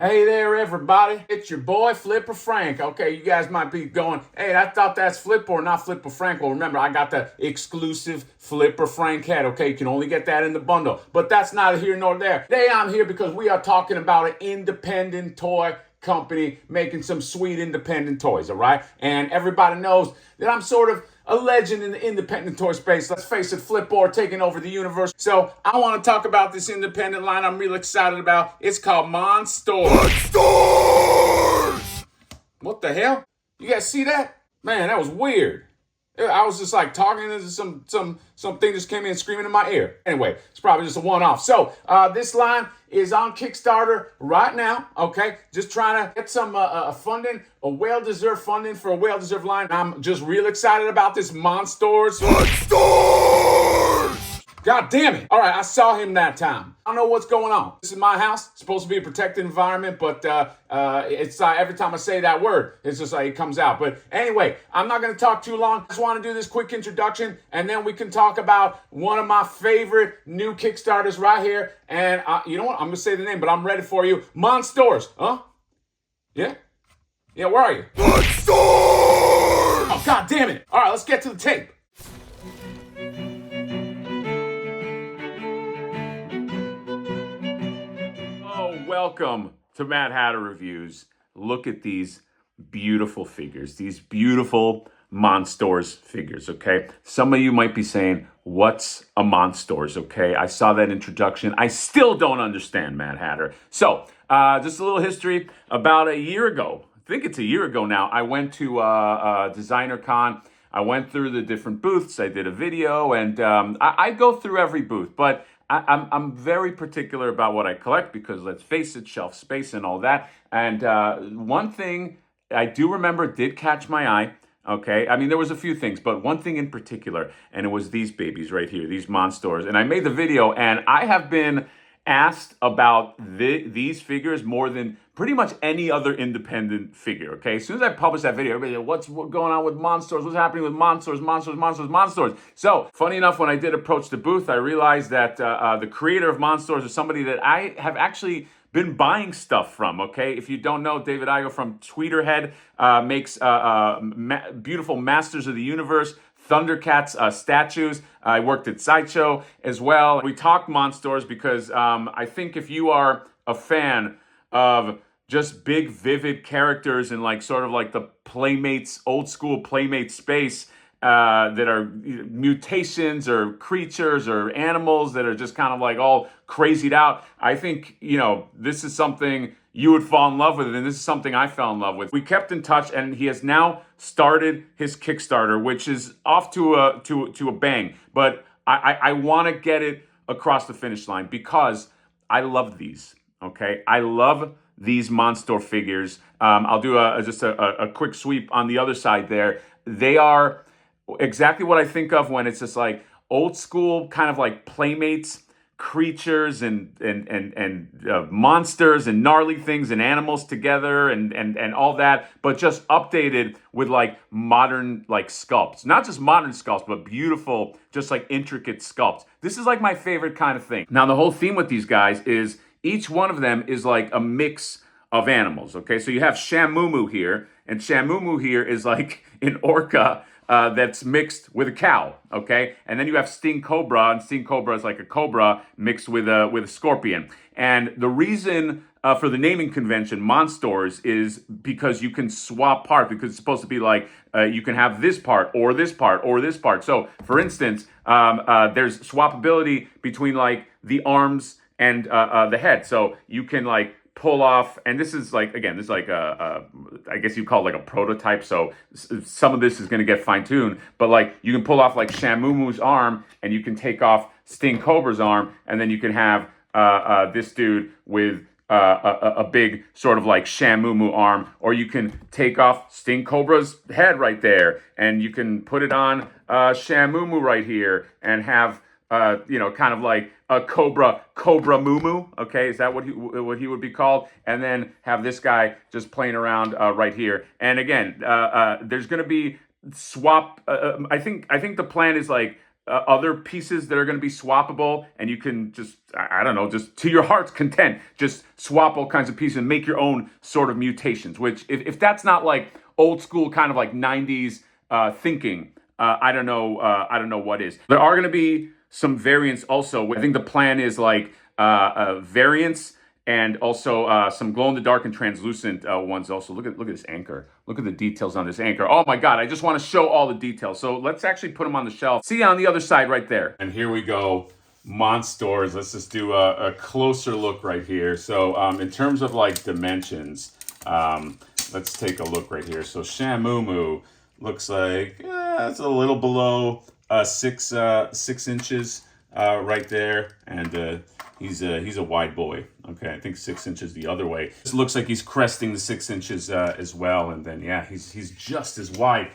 Hey there, everybody. It's your boy, Flipper Frank. Okay, you guys might be going, hey, I thought that's Flipper or not Flipper Frank. Well, remember, I got the exclusive Flipper Frank head. Okay, you can only get that in the bundle. But that's neither here nor there. Today, I'm here because we are talking about an independent toy company making some sweet independent toys, all right? And everybody knows that I'm sort of a legend in the independent toy space. Let's face it, Flipboard taking over the universe. So I want to talk about this independent line I'm really excited about. It's called MONSTORS. MONSTORS! What the hell? You guys see that? Man, that was weird. I was just like talking to something just came in screaming in my ear. Anyway, it's probably just a one-off. So this line is on Kickstarter right now. Okay, just trying to get some funding, a well-deserved funding for a well-deserved line. I'm just real excited about this MONSTORS. MONSTORS! God damn it. All right, I saw him that time. I don't know what's going on. This is my house. It's supposed to be a protected environment, but it's every time I say that word, it's just like it comes out. But anyway, I'm not going to talk too long. I just want to do this quick introduction, and then we can talk about one of my favorite new Kickstarters right here. And you know what? I'm going to say the name, but I'm ready for you. MONSTORS. Huh? Yeah? Yeah, where are you? MONSTORS! Oh, God damn it. All right, let's get to the tape. Welcome to Mad Hatter Reviews. Look at these beautiful figures, these beautiful MONSTORS figures, okay? Some of you might be saying, what's a MONSTORS, okay? I saw that introduction. I still don't understand, Mad Hatter. So, just a little history. About a year ago, I think it's a year ago now, I went to Designer Con. I went through the different booths. I did a video, and I go through every booth, but I'm very particular about what I collect because, let's face it, shelf space and all that. And one thing I do remember did catch my eye, okay? I mean, there was a few things, but one thing in particular, and it was these babies right here, these MONSTORS. And I made the video, and I have been asked about these figures more than pretty much any other independent figure, okay? As soon as I published that video, everybody said, what's going on with MONSTORS? What's happening with MONSTORS? So, funny enough, when I did approach the booth, I realized that the creator of MONSTORS is somebody that I have actually been buying stuff from, okay? If you don't know, David Ayo from Tweeterhead makes beautiful Masters of the Universe Thundercats statues. I worked at Sideshow as well. We talked MONSTORS because I think if you are a fan of just big, vivid characters and like sort of like the Playmates, old school Playmate space that are mutations or creatures or animals that are just kind of like all crazied out, I think, you know, this is something you would fall in love with, and this is something I fell in love with. We kept in touch, and he has now started his Kickstarter, which is off to a bang. But I want to get it across the finish line because I love these. Okay, I love these MONSTOR figures. I'll do just a quick sweep on the other side there. They are exactly what I think of when it's just like old school kind of like Playmates creatures and monsters and gnarly things and animals together and all that, but just updated with like modern like sculpts. Not just modern sculpts, but beautiful, just like intricate sculpts. This is like my favorite kind of thing. Now, the whole theme with these guys is each one of them is like a mix of animals, okay? So you have Shamumu here, and Shamumu here is like an orca that's mixed with a cow, okay? And then you have Sting Cobra, and Sting Cobra is like a cobra mixed with a scorpion. And the reason for the naming convention, MONSTORS, is because you can swap parts, because it's supposed to be like, you can have this part, or this part, or this part. So, for instance, there's swappability between like the arms and the head. So you can like pull off, and this is like, again, this is like I guess you call it like a prototype, so some of this is going to get fine-tuned, but like you can pull off like Shamumu's arm, and you can take off Sting Cobra's arm, and then you can have this dude with a big sort of like Shamumu arm, or you can take off Sting Cobra's head right there, and you can put it on Shamumu right here, and have you know, kind of like a Cobra Mumu, okay? Is that what he would be called? And then have this guy just playing around right here. And again, there's going to be swap. I think the plan is like other pieces that are going to be swappable, and you can just, I don't know, just to your heart's content, just swap all kinds of pieces and make your own sort of mutations, which if that's not like old school kind of like 90s thinking, I don't know what is. There are going to be some variants also. I think the plan is like variants and also some glow in the dark and translucent ones also. Look at this anchor. Look at the details on this anchor. Oh my God, I just want to show all the details. So let's actually put them on the shelf. See on the other side right there. And here we go, MONSTORS. Let's just do a closer look right here. So in terms of like dimensions, let's take a look right here. So Shamumu looks like it's a little below 6 inches right there, and he's a wide boy. Okay, I think 6 inches the other way. This looks like he's cresting the 6 inches as well, and then yeah, he's just as wide.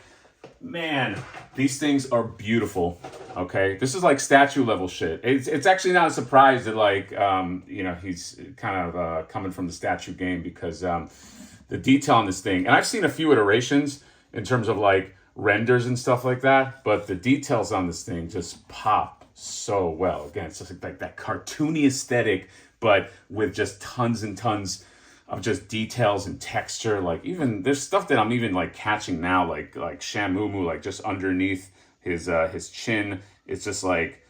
Man, these things are beautiful. Okay, this is like statue level shit. It's actually not a surprise that like you know, he's kind of coming from the statue game, because the detail on this thing, and I've seen a few iterations in terms of like renders and stuff like that, but the details on this thing just pop so well. Again, it's just like that cartoony aesthetic, but with just tons and tons of just details and texture. Like even there's stuff that I'm even like catching now, like Shamumu, like just underneath his chin. It's just like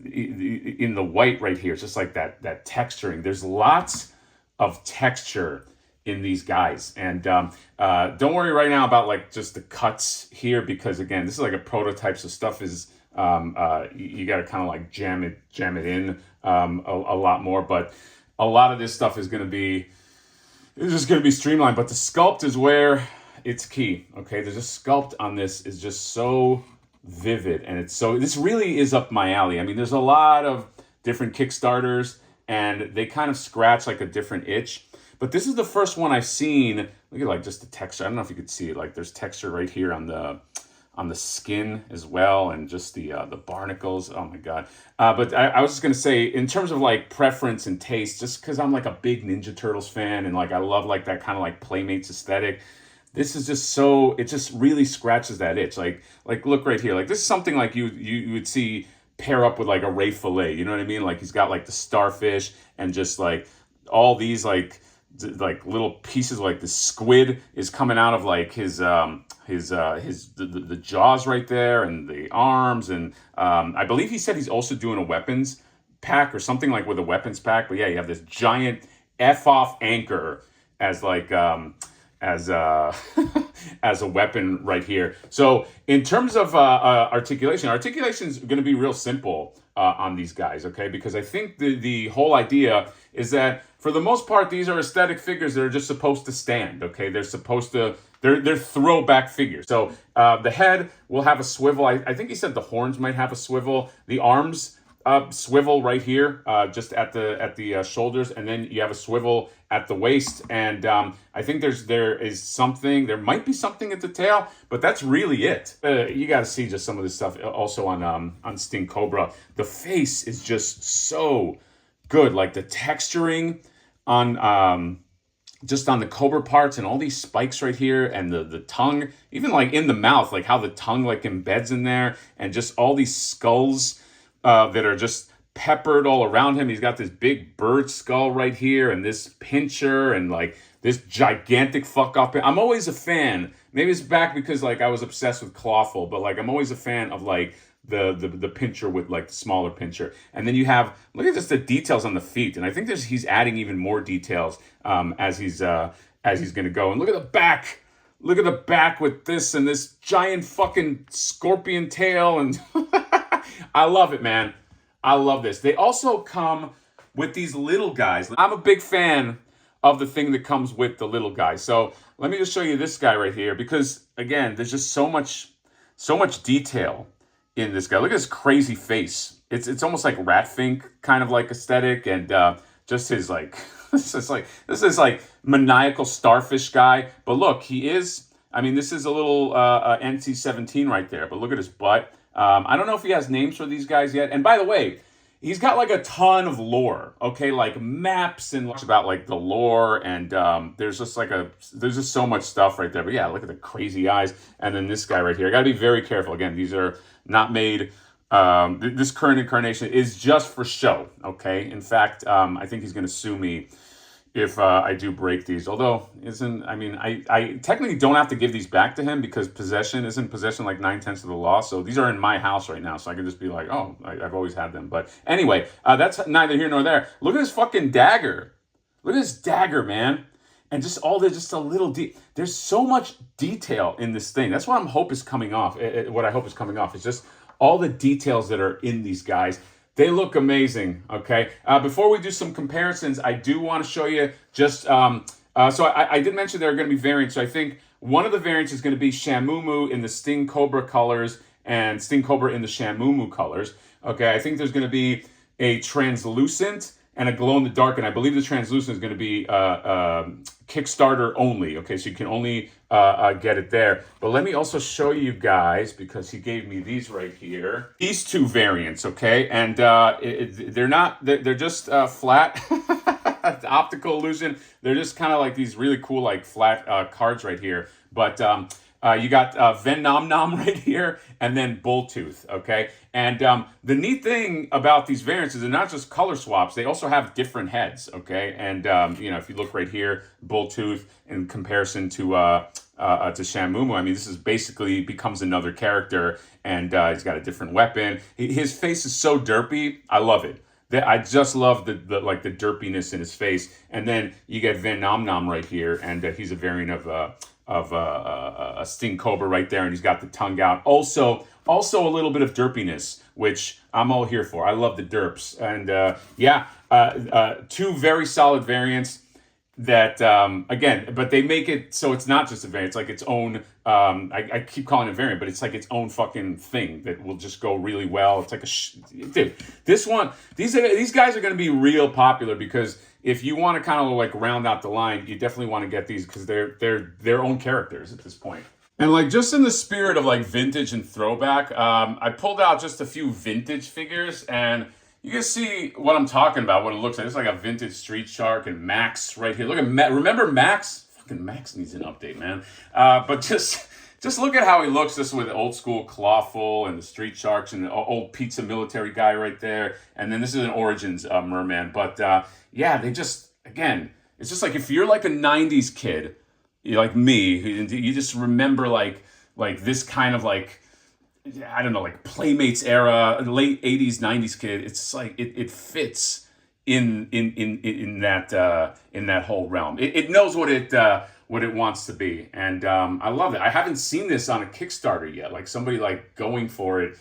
in the white right here. It's just like that texturing. There's lots of texture in these guys, and don't worry right now about like just the cuts here, because again, this is like a prototype, so stuff is you got to kind of like jam it in a lot more, but a lot of this stuff is going to be streamlined. But the sculpt is where it's key. Okay, there's a sculpt on this is just so vivid, and this really is up my alley. I mean, there's a lot of different Kickstarters, and they kind of scratch like a different itch. But this is the first one I've seen. Look at like just the texture. I don't know if you could see it. Like there's texture right here on the skin as well, and just the barnacles. Oh my God. But I was just gonna say, in terms of like preference and taste, just because I'm like a big Ninja Turtles fan, and like I love like that kind of like playmates aesthetic. This is just so, it just really scratches that itch. Like look right here. Like this is something like you would see pair up with like a Ray fillet. You know what I mean? Like he's got like the starfish and just like all these like little pieces, like the squid is coming out of like the jaws right there, and the arms, and I believe he said he's also doing a weapons pack or something like with a weapons pack. But yeah, you have this giant F-off anchor as like as a weapon right here. So in terms of articulation is going to be real simple on these guys, okay? Because I think the whole idea is that for the most part, these are aesthetic figures that are just supposed to stand, okay? They're supposed to, they're throwback figures. So the head will have a swivel. I think he said the horns might have a swivel. The arms swivel right here, just at the shoulders, and then you have a swivel at the waist. And I think there might be something at the tail, but that's really it. You got to see just some of this stuff also on Sting Cobra. The face is just so good, like the texturing on just on the Cobra parts, and all these spikes right here, and the tongue, even like in the mouth, like how the tongue like embeds in there, and just all these skulls that are just peppered all around him. He's got this big bird skull right here, and this pincher, and like this gigantic fuck up. I'm always a fan. Maybe it's back because like I was obsessed with Clawful, but like I'm always a fan of like the pincher with like the smaller pincher. And then you have, look at just the details on the feet, and I think he's adding even more details as he's gonna go. And look at the back. Look at the back with this and this giant fucking scorpion tail, and I love it, man. I love this. They also come with these little guys. I'm a big fan of the thing that comes with the little guy. So let me just show you this guy right here, because again, there's just so much detail in this guy. Look at his crazy face. It's almost like Ratfink kind of like aesthetic, and just his like this is like maniacal starfish guy. But look, he is. I mean, this is a little NC-17 right there. But look at his butt. I don't know if he has names for these guys yet. And by the way, he's got like a ton of lore, okay? Like maps and about like the lore, and there's just so much stuff right there. But yeah, look at the crazy eyes. And then this guy right here. I gotta be very careful. Again, these are not made this current incarnation is just for show. Okay. In fact, I think he's going to sue me if I do break these. Although, I technically don't have to give these back to him because isn't possession like 9/10 of the law. So these are in my house right now. So I can just be like, oh, I've always had them. But anyway, that's neither here nor there. Look at this fucking dagger. Look at this dagger, man. And just just a little there's so much detail in this thing. That's what I hope is coming off. What I hope is coming off is just all the details that are in these guys. They look amazing, okay? Before we do some comparisons, I do want to show you just, so I did mention there are going to be variants. So I think one of the variants is going to be Shamumu in the Sting Cobra colors and Sting Cobra in the Shamumu colors. Okay, I think there's going to be a translucent and a glow in the dark, and I believe the translucent is going to be Kickstarter only. Okay, so you can only get it there. But let me also show you guys, because he gave me these right here. These two variants, okay, and they're just flat. Optical illusion. They're just kind of like these really cool like flat cards right here. But you got Venom Nom right here, and then Bulltooth, okay? And the neat thing about these variants is they're not just color swaps, they also have different heads, okay? And, if you look right here, Bulltooth in comparison to Shamumu, I mean, this is basically becomes another character, and he's got a different weapon. His face is so derpy, I love it. I just love the derpiness in his face. And then you get Venom Nom right here, and he's a variant of a Sting Cobra right there, and he's got the tongue out. Also a little bit of derpiness, which I'm all here for. I love the derps. And two very solid variants that, again, but they make it so it's not just a variant. It's like its own, I keep calling it a variant, but it's like its own fucking thing that will just go really well. It's like dude, these guys are going to be real popular, because if you want to kind of like round out the line, you definitely want to get these because they're their own characters at this point. And like just in the spirit of like vintage and throwback, I pulled out just a few vintage figures, and you can see what I'm talking about, what it looks like. It's like a vintage Street Shark and Max right here. Look at remember Max? Fucking Max needs an update, man. But just look at how he looks, just with old school Clawful and the Street Sharks and the old pizza military guy right there. And then this is an Origins Merman. But they just, again, it's just like if you're like a 90s kid, you're like me, you just remember like this kind of like, I don't know, like Playmates era, late 80s, 90s kid. It's like it fits in that whole realm. It knows what it wants to be, and I love it. I haven't seen this on a Kickstarter yet, like somebody like going for it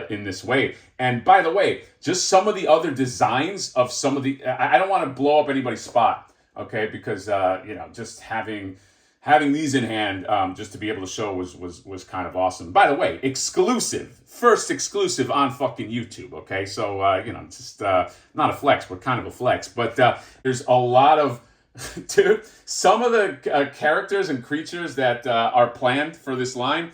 in this way. And by the way, just some of the other designs of some of the, I don't want to blow up anybody's spot, okay? Because just having these in hand, just to be able to show was kind of awesome. By the way, first exclusive on fucking YouTube, okay? So, just not a flex, but kind of a flex. But there's a lot of, dude, some of the characters and creatures that are planned for this line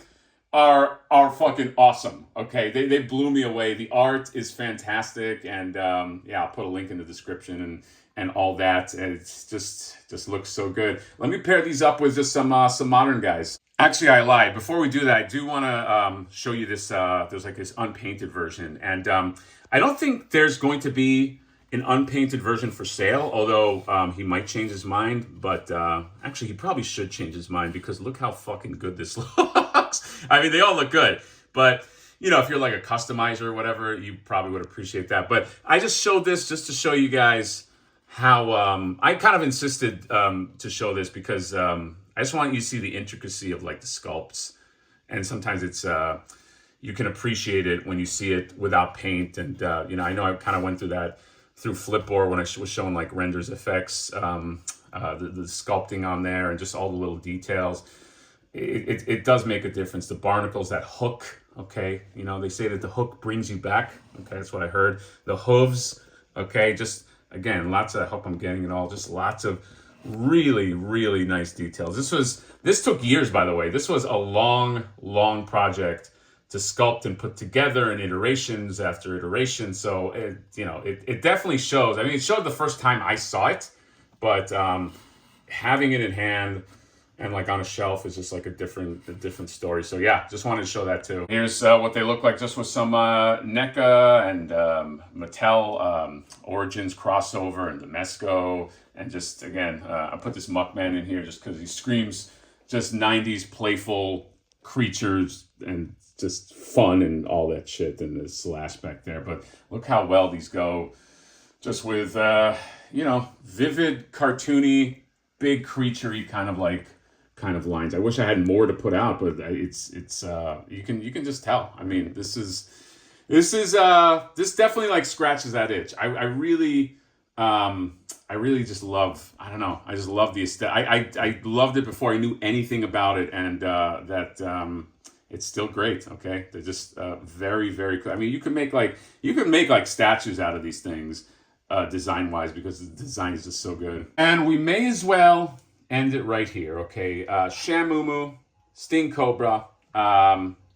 are fucking awesome, okay? They blew me away. The art is fantastic, and I'll put a link in the description and all that, and it's just looks so good. Let me pair these up with just some modern guys. Actually, I lied. Before we do that, I do want to show you this. There's like this unpainted version, and I don't think there's going to be an unpainted version for sale, although he might change his mind. But actually, he probably should change his mind, because look how fucking good this looks. I mean, they all look good, but if you're like a customizer or whatever, you probably would appreciate that. But I just showed this just to show you guys how I kind of insisted to show this, because I just want you to see the intricacy of like the sculpts, and sometimes it's you can appreciate it when you see it without paint. And I know I kind of went through that through Flipboard when I was showing like renders effects, the sculpting on there, and just all the little details. It does make a difference. The barnacles, that hook, okay, they say that the hook brings you back, okay, that's what I heard. The hooves, okay, just again, lots of, I hope I'm getting it all, just lots of really, really nice details. This took years, by the way. This was a long project to sculpt and put together, and iterations after iteration. So it definitely shows. I mean, it showed the first time I saw it, but having it in hand, and like on a shelf is just like a different story. So yeah, just wanted to show that too. Here's what they look like, just with some NECA and Mattel Origins crossover and the Mesco, and just again, I put this Muckman in here just because he screams just 90s playful creatures and just fun and all that shit in this slash back there. But look how well these go, just with you know, vivid, cartoony, big creaturey kind of lines. I wish I had more to put out, but it's you can just tell. I mean, this definitely like scratches that itch. I really just love, I don't know, I just love the aesthetic. I loved it before I knew anything about it, and it's still great. Okay, they're just very, very cool. I mean, you can make like statues out of these things, design wise, because the design is just so good. And we may as well end it right here. Okay, Shamumu, Sting Cobra.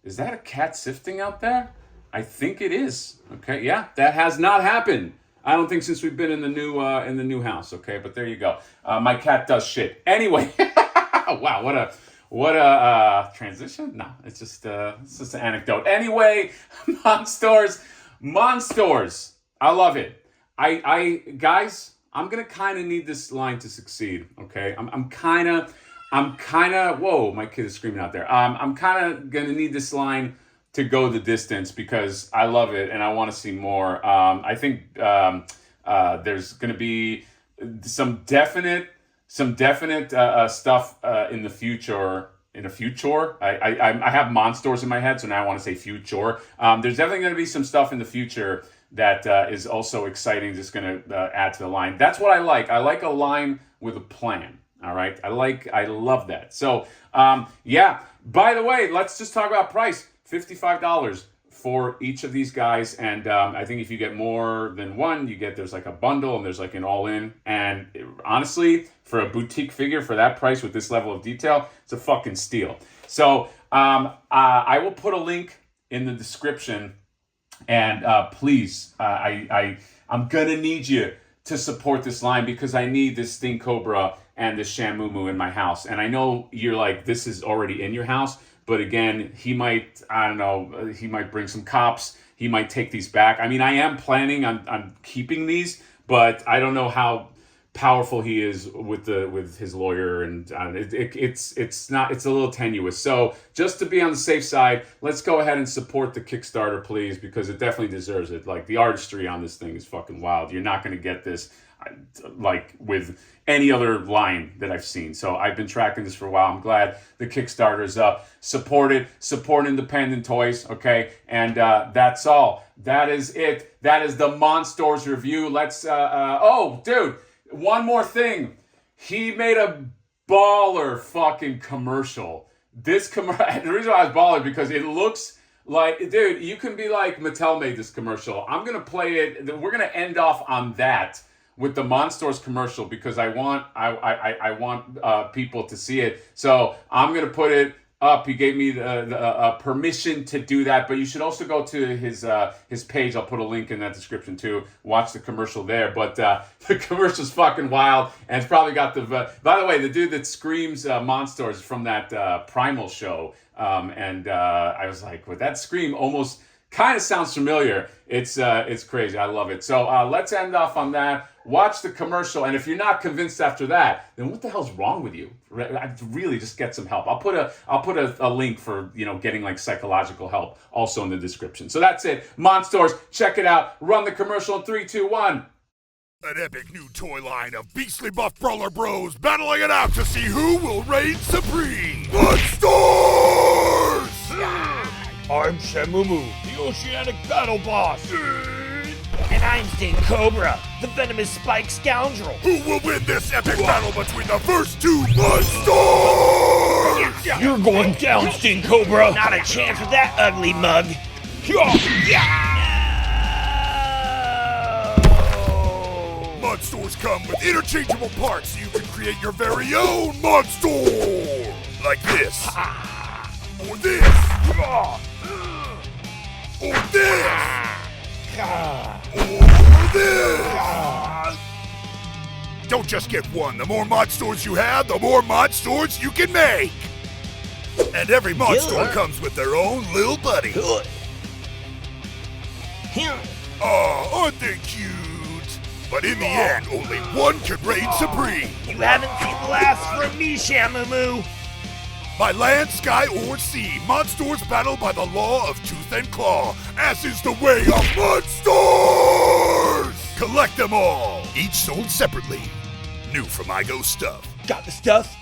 Is that a cat sifting out there? I think it is. Okay, yeah, that has not happened, I don't think, since we've been in the new house. Okay, but there you go. My cat does shit. Anyway, wow, what a transition. No, it's just an anecdote. Anyway, Monstors. I love it. Guys, I'm gonna kind of need this line to succeed. Okay, I'm kind of. Whoa, my kid is screaming out there. I'm kind of gonna need this line to go the distance because I love it and I want to see more. I think there's gonna be some definite stuff in the future. I have Monstors in my head, so now I want to say future. There's definitely going to be some stuff in the future that is also exciting, just going to add to the line. That's what I like. I like a line with a plan. All right. I love that. So, yeah, by the way, let's just talk about price. $55 for each of these guys. And I think if you get more than one, there's like a bundle and there's like an all-in. And honestly, for a boutique figure for that price with this level of detail, it's a fucking steal. So I will put a link in the description. And please, I'm gonna need you to support this line because I need this Sting Cobra and this Shamumu in my house. And I know you're like, this is already in your house, but again, he might, I don't know, he might bring some cops. He might take these back. I mean, I am planning on keeping these, but I don't know how powerful he is with his lawyer, and it's a little tenuous. So just to be on the safe side, let's go ahead and support the Kickstarter, please, because it definitely deserves it. Like, the artistry on this thing is fucking wild. You're not going to get this like with any other line that I've seen. So I've been tracking this for a while. I'm glad the Kickstarter's up. Support independent toys, okay? And that's all. That is it. That is the Monstors review. Let's oh, dude, one more thing. He made a baller fucking commercial. The reason why I was baller because it looks like, dude, you can be like, Mattel made this commercial. I'm gonna play it. We're gonna end off on that with the Monstors commercial because I want people to see it. So I'm gonna put it up. He gave me the permission to do that, but you should also go to his page. I'll put a link in that description too. Watch the commercial there. But the commercial's fucking wild, and it's probably got the. By the way, the dude that screams Monstors from that Primal show, and I was like, well, that scream almost kind of sounds familiar. It's crazy. I love it. So let's end off on that. Watch the commercial, and if you're not convinced after that, then what the hell's wrong with you? Really, just get some help. I'll put a link for getting like psychological help also in the description. So that's it. Monstors, check it out. Run the commercial in 3, 2, 1. An epic new toy line of beastly buff brawler bros battling it out to see who will reign supreme. Monstors! I'm Shamumu, the oceanic battle boss. And I'm Sting Cobra, the venomous spike scoundrel. Who will win this epic battle between the first two monsters? You're going down, Sting Cobra. Not a chance with that ugly mug. Monstors come with interchangeable parts so you can create your very own monster. Like this. Or this. Or this. Or this. don't just get one. The more MONSTORS you have, the more MONSTORS you can make. And every MONSTOR comes with their own little buddy. Aw, aren't they cute? But in the end, only one can reign supreme. You haven't seen the last from me, Shamumu. By land, sky, or sea, MONSTORS battle by the law of tooth and claw, as is the way of MONSTORS! Collect them all, each sold separately. New from iGo Stuff. Got the stuff?